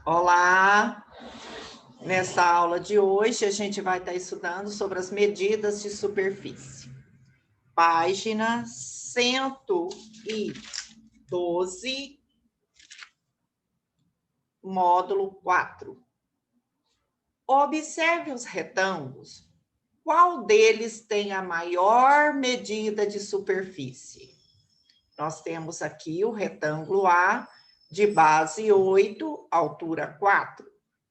Olá! Nessa aula de hoje, a gente vai estar estudando sobre as medidas de superfície. Página 112, módulo 4. Observe os retângulos. Qual deles tem a maior medida de superfície? Nós temos aqui o retângulo A, de base 8, altura 4.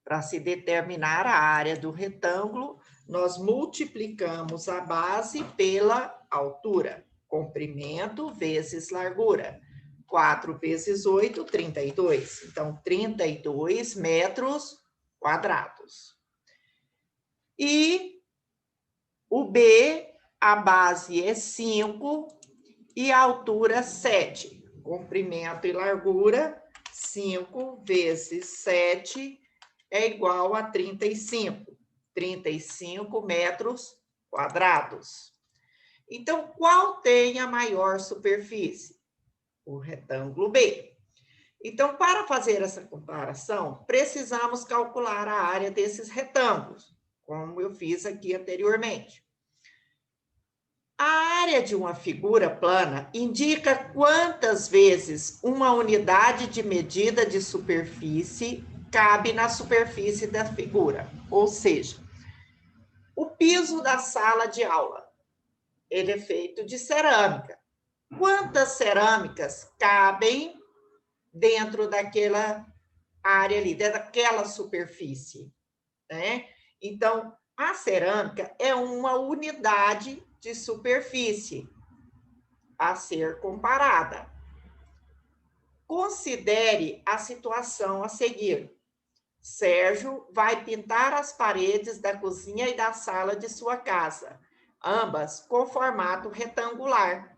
Para se determinar a área do retângulo, nós multiplicamos a base pela altura. Comprimento vezes largura. 4 vezes 8, 32. Então, 32 metros quadrados. E o B, a base é 5 e a altura 7. Comprimento e largura, 5 vezes 7 é igual a 35. 35 metros quadrados. Então, qual tem a maior superfície? O retângulo B. Então, para fazer essa comparação, precisamos calcular a área desses retângulos, como eu fiz aqui anteriormente. A área de uma figura plana indica quantas vezes uma unidade de medida de superfície cabe na superfície da figura. Ou seja, o piso da sala de aula, ele é feito de cerâmica. Quantas cerâmicas cabem dentro daquela área ali, dentro daquela superfície, né? Então, a cerâmica é uma unidade de superfície a ser comparada. Considere a situação a seguir. Sérgio vai pintar as paredes da cozinha e da sala de sua casa, ambas com formato retangular.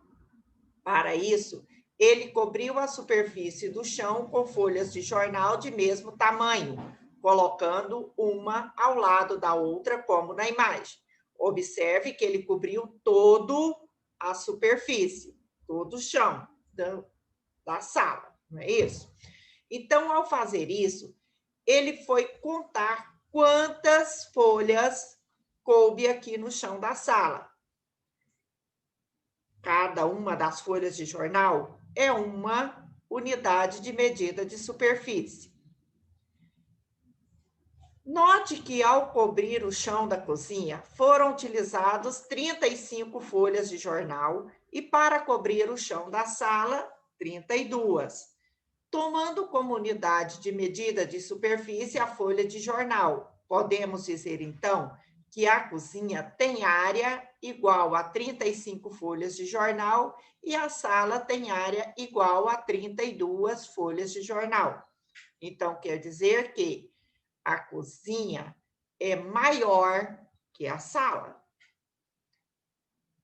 Para isso, ele cobriu a superfície do chão com folhas de jornal de mesmo tamanho, colocando uma ao lado da outra, como na imagem. Observe que ele cobriu todo a superfície, todo o chão da sala, não é isso? Então, ao fazer isso, ele foi contar quantas folhas coube aqui no chão da sala. Cada uma das folhas de jornal é uma unidade de medida de superfície. Note que, ao cobrir o chão da cozinha, foram utilizados 35 folhas de jornal e, para cobrir o chão da sala, 32. Tomando como unidade de medida de superfície a folha de jornal, podemos dizer, então, que a cozinha tem área igual a 35 folhas de jornal e a sala tem área igual a 32 folhas de jornal. Então, quer dizer que a cozinha é maior que a sala.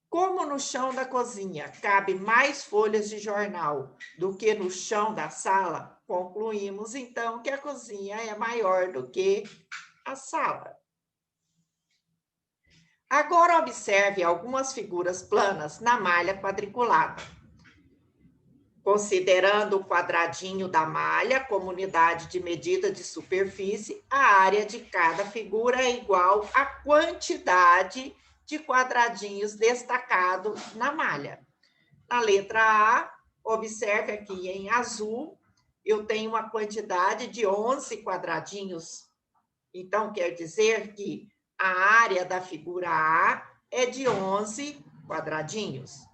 Como no chão da cozinha cabe mais folhas de jornal do que no chão da sala, concluímos então que a cozinha é maior do que a sala. Agora observe algumas figuras planas na malha quadriculada. Considerando o quadradinho da malha como unidade de medida de superfície, a área de cada figura é igual à quantidade de quadradinhos destacados na malha. Na letra A, observe aqui em azul, eu tenho uma quantidade de 11 quadradinhos. Então, quer dizer que a área da figura A é de 11 quadradinhos.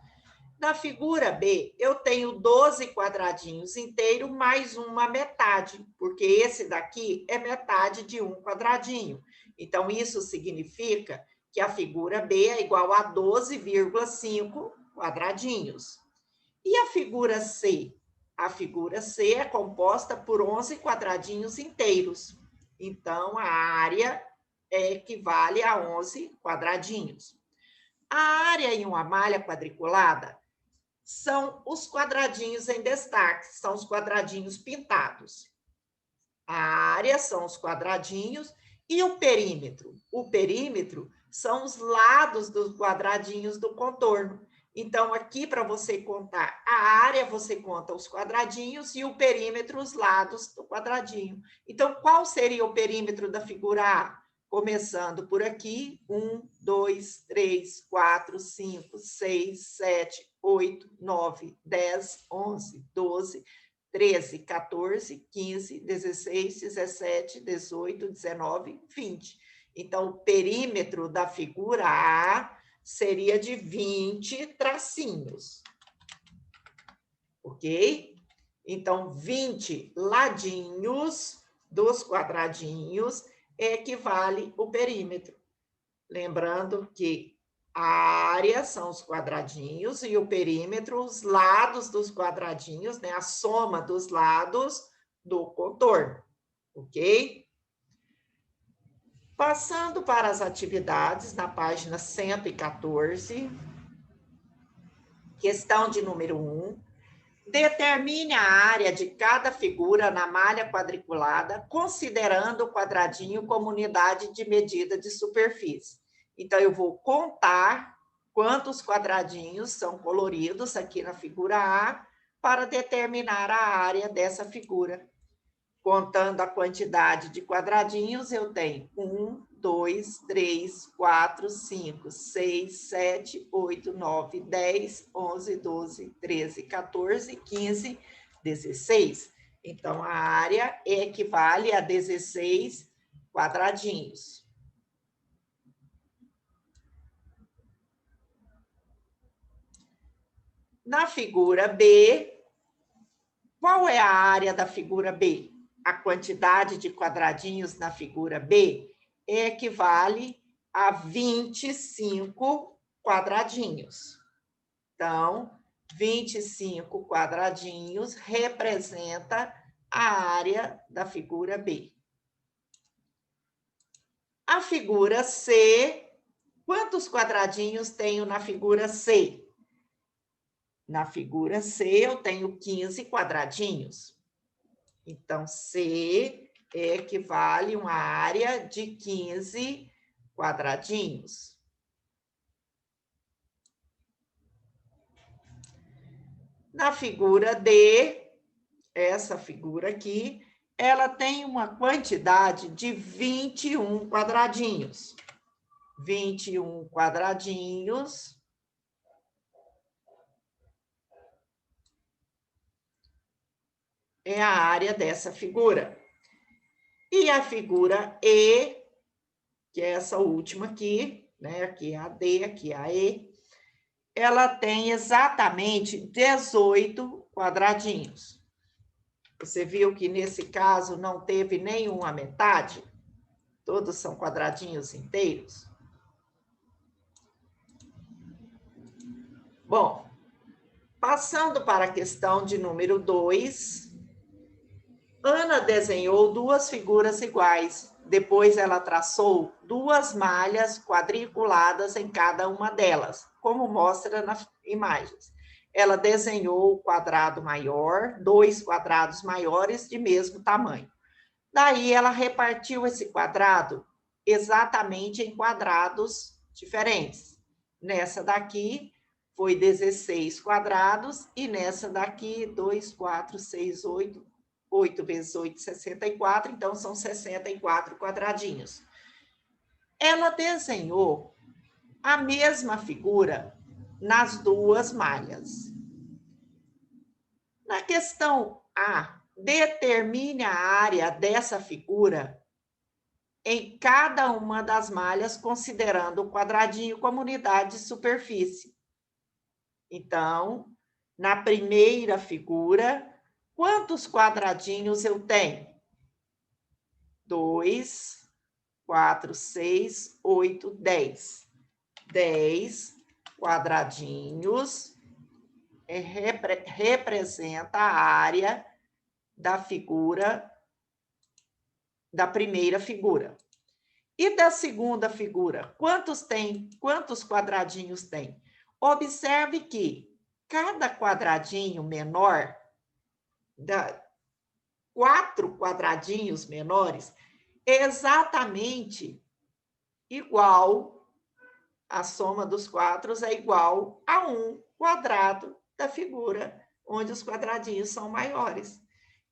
Na figura B, eu tenho 12 quadradinhos inteiros mais uma metade, porque esse daqui é metade de um quadradinho. Então, isso significa que a figura B é igual a 12,5 quadradinhos. E a figura C? A figura C é composta por 11 quadradinhos inteiros. Então, a área equivale a 11 quadradinhos. A área em uma malha quadriculada são os quadradinhos em destaque, são os quadradinhos pintados. A área são os quadradinhos e o perímetro. O perímetro são os lados dos quadradinhos do contorno. Então, aqui, para você contar a área, você conta os quadradinhos e o perímetro, os lados do quadradinho. Então, qual seria o perímetro da figura A? Começando por aqui, 1, 2, 3, 4, 5, 6, 7, 8, 9, 10, 11, 12, 13, 14, 15, 16, 17, 18, 19, 20. Então, o perímetro da figura A seria de 20 tracinhos. Ok? Então, 20 ladinhos dos quadradinhos equivale o perímetro. Lembrando que a área são os quadradinhos e o perímetro, os lados dos quadradinhos, né? A soma dos lados do contorno. Ok? Passando para as atividades, na página 114, questão de número 1. Determine a área de cada figura na malha quadriculada, considerando o quadradinho como unidade de medida de superfície. Então, eu vou contar quantos quadradinhos são coloridos aqui na figura A para determinar a área dessa figura. Contando a quantidade de quadradinhos, eu tenho 1, 2, 3, 4, 5, 6, 7, 8, 9, 10, 11, 12, 13, 14, 15, 16. Então, a área equivale a 16 quadradinhos. Na figura B, qual é a área da figura B? A quantidade de quadradinhos na figura B equivale a 25 quadradinhos. Então, 25 quadradinhos representa a área da figura B. A figura C, quantos quadradinhos tenho na figura C? Na figura C, eu tenho 15 quadradinhos. Então, C equivale a uma área de 15 quadradinhos. Na figura D, essa figura aqui, ela tem uma quantidade de 21 quadradinhos. 21 quadradinhos é a área dessa figura. E a figura E, que é essa última aqui, né? Aqui é a D, aqui é a E, ela tem exatamente 18 quadradinhos. Você viu que nesse caso não teve nenhuma metade? Todos são quadradinhos inteiros? Bom, passando para a questão de número 2, Ana desenhou duas figuras iguais. Depois ela traçou duas malhas quadriculadas em cada uma delas, como mostra nas imagens. Ela desenhou o quadrado maior, dois quadrados maiores de mesmo tamanho. Daí ela repartiu esse quadrado exatamente em quadrados diferentes. Nessa daqui foi 16 quadrados e nessa daqui 2, 4, 6, 8, 8 vezes 8, 64, então são 64 quadradinhos. Ela desenhou a mesma figura nas duas malhas. Na questão A, determine a área dessa figura em cada uma das malhas, considerando o quadradinho como unidade de superfície. Então, na primeira figura, quantos quadradinhos eu tenho? 2, 4, 6, 8, 10. 10 quadradinhos representa a área da figura, da primeira figura. E da segunda figura, quantos quadradinhos tem? Observe que cada quadradinho menor, 4 quadradinhos menores, é exatamente igual a soma dos quadros é igual a 1 quadrado da figura, onde os quadradinhos são maiores.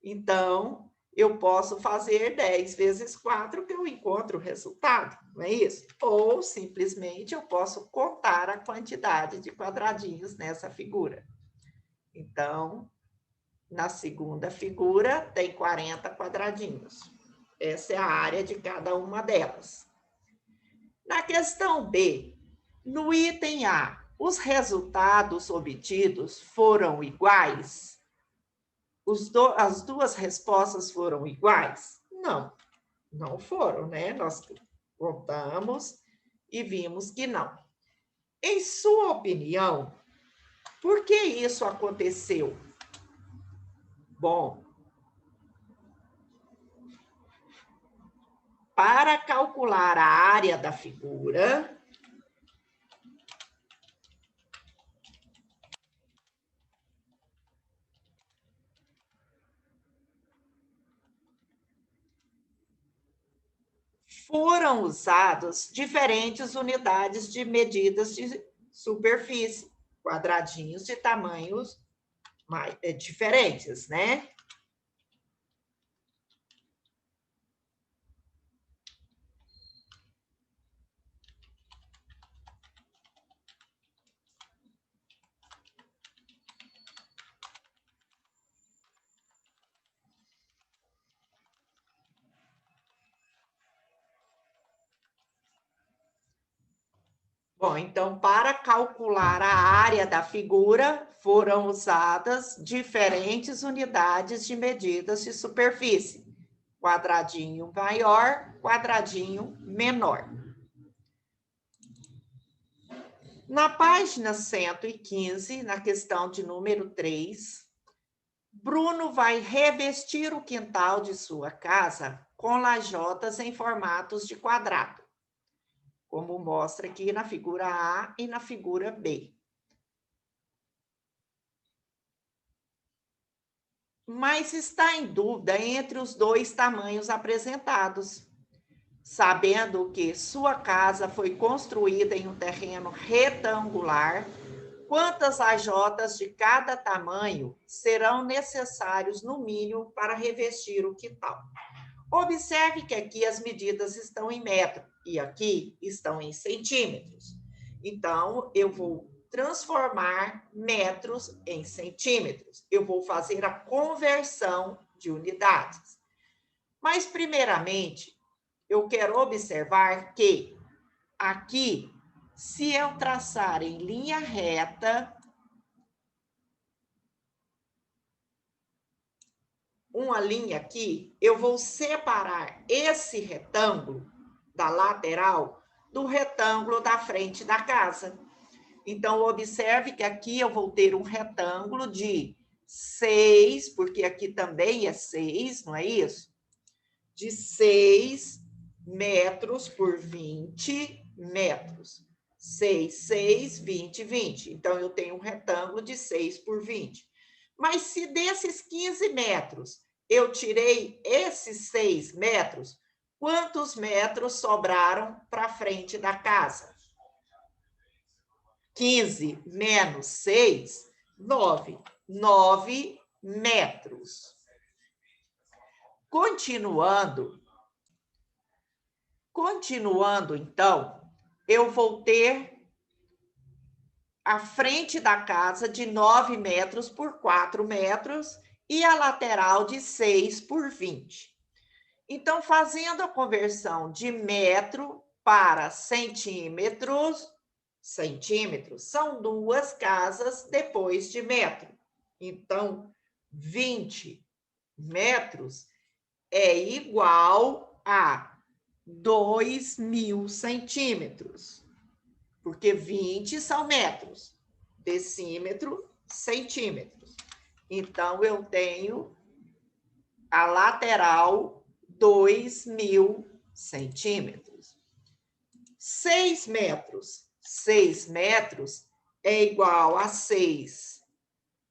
Então, eu posso fazer 10 vezes 4 que eu encontro o resultado, não é isso? Ou, simplesmente, eu posso contar a quantidade de quadradinhos nessa figura. Então, na segunda figura, tem 40 quadradinhos. Essa é a área de cada uma delas. Na questão B, no item A, os resultados obtidos foram iguais? As duas respostas foram iguais? Não, não foram, né? Nós contamos e vimos que não. Em sua opinião, por que isso aconteceu? Bom, para calcular a área da figura, foram usadas diferentes unidades de medidas de superfície, quadradinhos de tamanhos diferentes, né? Bom, então, para calcular a área da figura, foram usadas diferentes unidades de medidas de superfície. Quadradinho maior, quadradinho menor. Na página 115, na questão de número 3, Bruno vai revestir o quintal de sua casa com lajotas em formatos de quadrado, como mostra aqui na figura A e na figura B. Mas está em dúvida entre os dois tamanhos apresentados, sabendo que sua casa foi construída em um terreno retangular. Quantas lajotas de cada tamanho serão necessários, no mínimo, para revestir o quintal? Observe que aqui as medidas estão em metro e aqui estão em centímetros. Então, eu vou transformar metros em centímetros. Eu vou fazer a conversão de unidades. Mas, primeiramente, eu quero observar que aqui, se eu traçar em linha reta uma linha aqui, eu vou separar esse retângulo da lateral do retângulo da frente da casa. Então, observe que aqui eu vou ter um retângulo de 6, porque aqui também é 6, não é isso? De 6 metros por 20 metros. 6, 6, 20, 20. Então, eu tenho um retângulo de 6 por 20. Mas se desses 15 metros eu tirei esses 6 metros, quantos metros sobraram para frente da casa? 15 menos 6, 9. 9 metros. Continuando, então, eu vou ter a frente da casa de 9 metros por 4 metros e a lateral de 6 por 20. Então, fazendo a conversão de metro para centímetros, são duas casas depois de metro. Então, 20 metros é igual a 2.000 centímetros, porque 20 são metros, decímetro, centímetros. Então, eu tenho a lateral 2.000 centímetros. 6 metros. 6 metros é igual a 6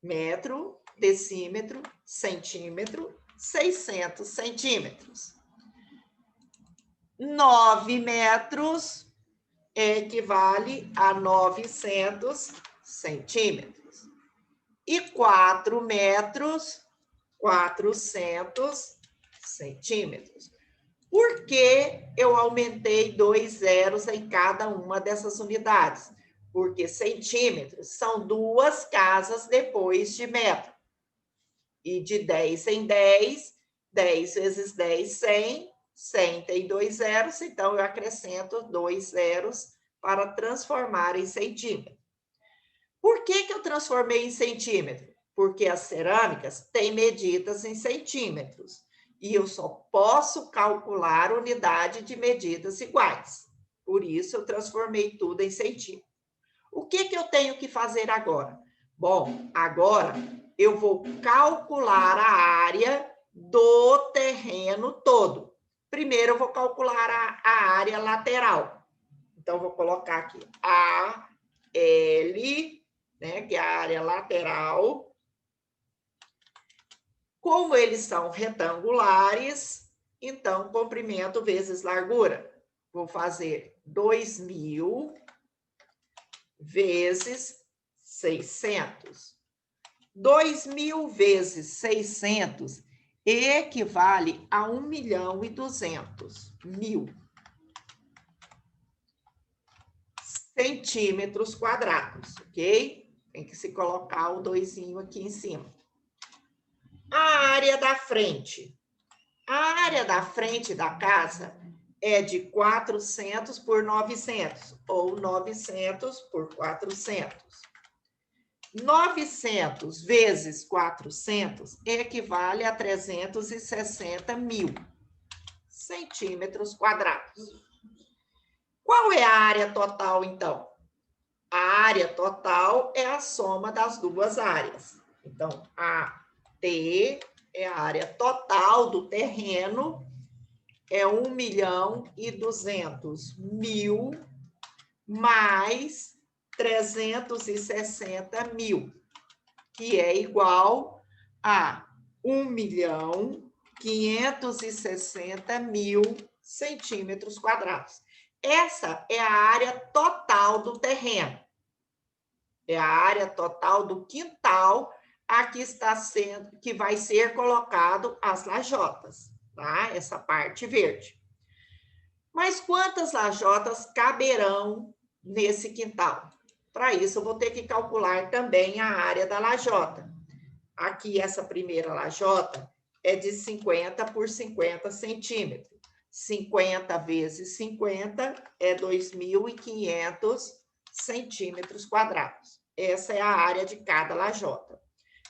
metro, decímetro, centímetro, 600 centímetros. 9 metros equivale a 900 centímetros. E 4 metros, 400 centímetros. Por que eu aumentei 2 zeros em cada uma dessas unidades? Porque centímetros são 2 casas depois de metro. E de 10 em 10, 10 vezes 10, 100. 100 tem 2 zeros, então eu acrescento 2 zeros para transformar em centímetro. Por que eu transformei em centímetro? Porque as cerâmicas têm medidas em centímetros. E eu só posso calcular unidade de medidas iguais. Por isso, eu transformei tudo em centímetro. O que eu tenho que fazer agora? Bom, agora eu vou calcular a área do terreno todo. Primeiro, eu vou calcular a área lateral. Então, vou colocar aqui AL, né, que é a área lateral. Como eles são retangulares, então, comprimento vezes largura. Vou fazer 2.000 vezes 600. 2.000 vezes 600 equivale a 1.200.000 centímetros quadrados, ok? Tem que se colocar o doisinho aqui em cima. A área da frente. A área da frente da casa é de 400 por 900, ou 900 por 400. 900 vezes 400 equivale a 360.000 centímetros quadrados. Qual é a área total, então? A área total é a soma das duas áreas. Então, a T é a área total do terreno, é 1.200.000 mais 360.000, que é igual a 1.560.000 centímetros quadrados. Essa é a área total do terreno. É a área total do quintal aqui está sendo, que vai ser colocado as lajotas, tá? Essa parte verde. Mas quantas lajotas caberão nesse quintal? Para isso, eu vou ter que calcular também a área da lajota. Aqui, essa primeira lajota é de 50 por 50 centímetros. 50 vezes 50 é 2.500 centímetros quadrados. Essa é a área de cada lajota.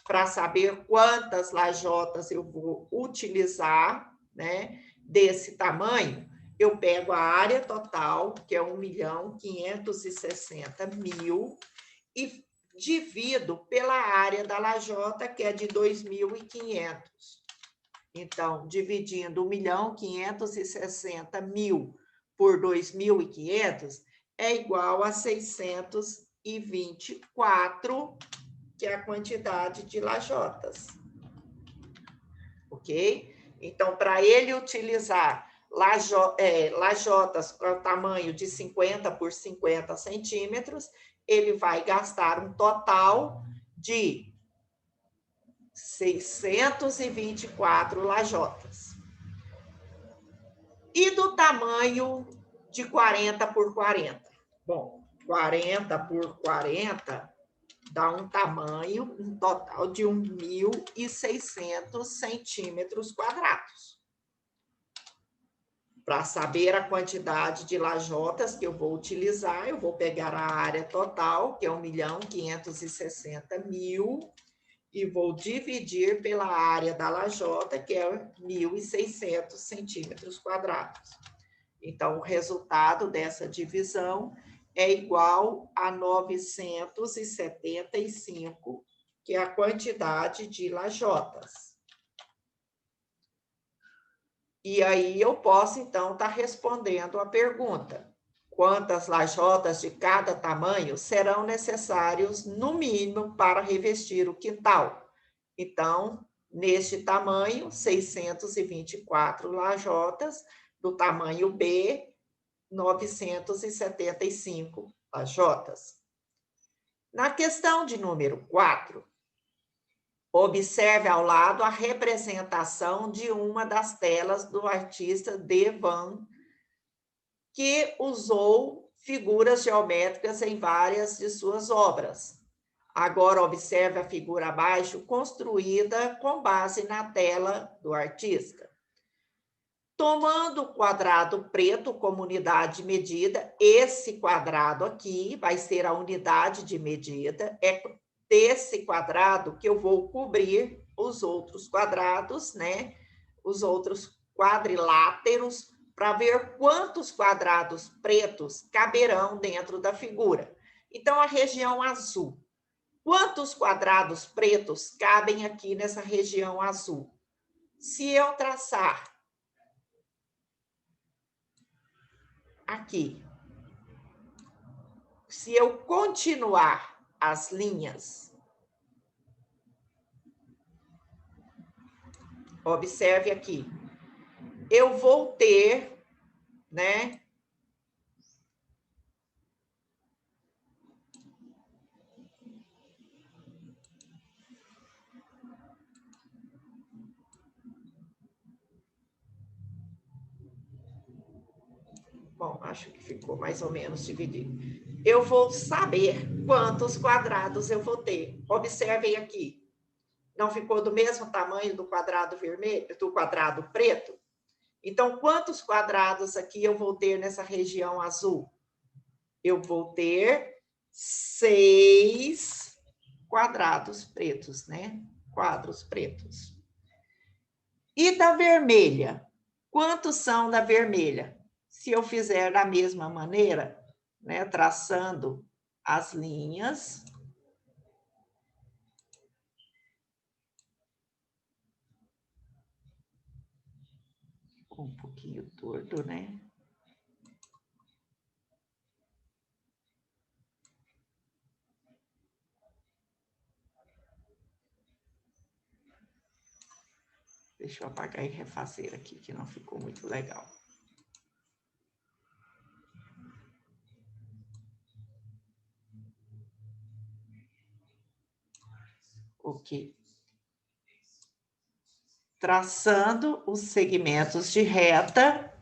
Para saber quantas lajotas eu vou utilizar, né, desse tamanho, eu pego a área total, que é 1.560.000, e divido pela área da lajota, que é de 2.500. Então, dividindo 1.560.000 por 2.500 é igual a 624, que é a quantidade de lajotas. Ok? Então, para ele utilizar lajotas com o tamanho de 50 por 50 centímetros, ele vai gastar um total de 624 lajotas. E do tamanho de 40 por 40? Bom, 40 por 40 dá um tamanho, um total de 1.600 centímetros quadrados. Para saber a quantidade de lajotas que eu vou utilizar, eu vou pegar a área total, que é 1.560.000, e vou dividir pela área da lajota, que é 1.600 centímetros quadrados. Então, o resultado dessa divisão é igual a 975, que é a quantidade de lajotas. E aí eu posso, então, estar respondendo a pergunta: quantas lajotas de cada tamanho serão necessários, no mínimo, para revestir o quintal? Então, neste tamanho, 624 lajotas, do tamanho B, 975 lajotas. Na questão de número 4, observe ao lado a representação de uma das telas do artista Devan, que usou figuras geométricas em várias de suas obras. Agora, observe a figura abaixo, construída com base na tela do artista. Tomando o quadrado preto como unidade de medida, esse quadrado aqui vai ser a unidade de medida, é desse quadrado que eu vou cobrir os outros quadrados, né? Os outros quadriláteros, para ver quantos quadrados pretos caberão dentro da figura. Então, a região azul. Quantos quadrados pretos cabem aqui nessa região azul? Se eu traçar aqui, se eu continuar as linhas, observe aqui, eu vou ter, né? Bom, acho que ficou mais ou menos dividido. Eu vou saber quantos quadrados eu vou ter. Observem aqui. Não ficou do mesmo tamanho do quadrado vermelho, do quadrado preto? Então, quantos quadrados aqui eu vou ter nessa região azul? Eu vou ter 6 quadrados pretos, né? Quadros pretos. E da vermelha? Quantos são da vermelha? Se eu fizer da mesma maneira, né, traçando as linhas. Ficou um pouquinho torto, né? Deixa eu apagar e refazer aqui, que não ficou muito legal. Ok. Traçando os segmentos de reta.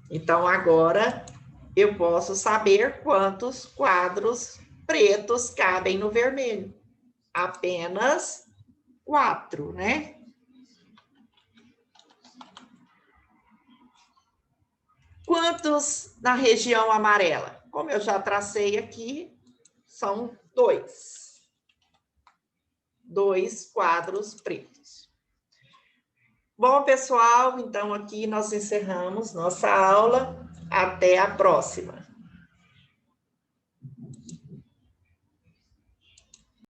Então, agora eu posso saber quantos quadros pretos cabem no vermelho. Apenas 4, né? Quantos na região amarela? Como eu já tracei aqui, são 2. 2 quadros pretos. Bom, pessoal, então aqui nós encerramos nossa aula. Até a próxima.